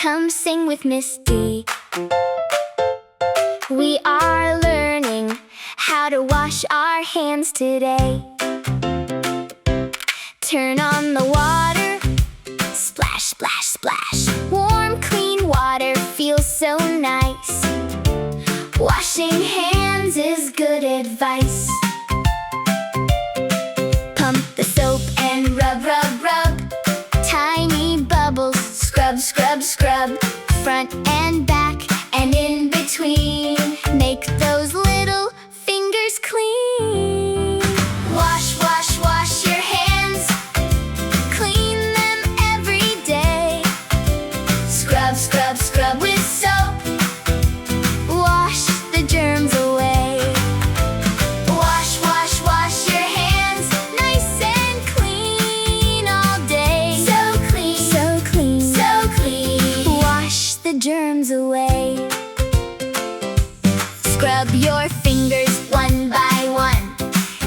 Come sing with Miss Dee. We are learning how to wash our hands today. Turn on the water, splash, splash, splash. Warm, clean water feels so nice. Washing hands is good advice. Pump the soap and rub, rub, rub. Tiny bubbles, scrub, scrub, scrub. Front and back and in between. Make those little fingers clean. Wash, wash, wash your hands. Clean them every day. Scrub, scrub, scrub with soap. Wash the germs away. Wash, wash, wash your hands. Nice and clean all day. So clean, so clean, so clean. Wash the germs away. Scrub your fingers one by one.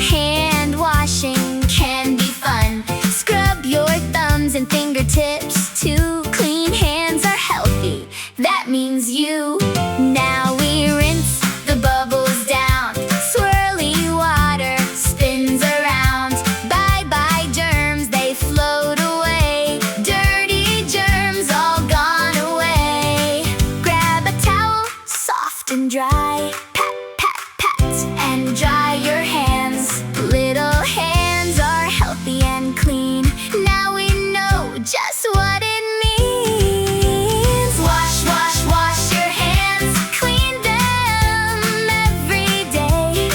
Hand washing can be fun. Scrub your thumbs and fingertips too. Clean hands are healthy, that means you. Now we rinse the bubbles down. Swirly water spins around. Bye-bye germs, they float away. Dirty germs all gone away. Grab a towel, soft and dry. Pat, pat, pat, and dry your hands. Little hands are healthy and clean. Now we know just what it means. Wash, wash, wash your hands. Clean them every day.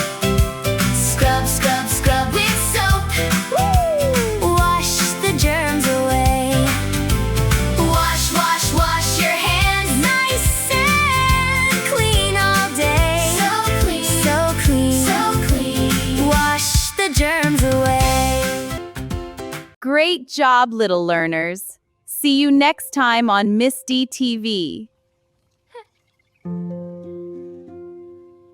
Scrub, scrub, scrub with soap. Woo! Wash the germs away. Wash, wash, wash your hands. Nice and clean all day. So clean, so clean, so clean. Wash the germs away. Great job, little learners. See you next time on Miss Dee TV.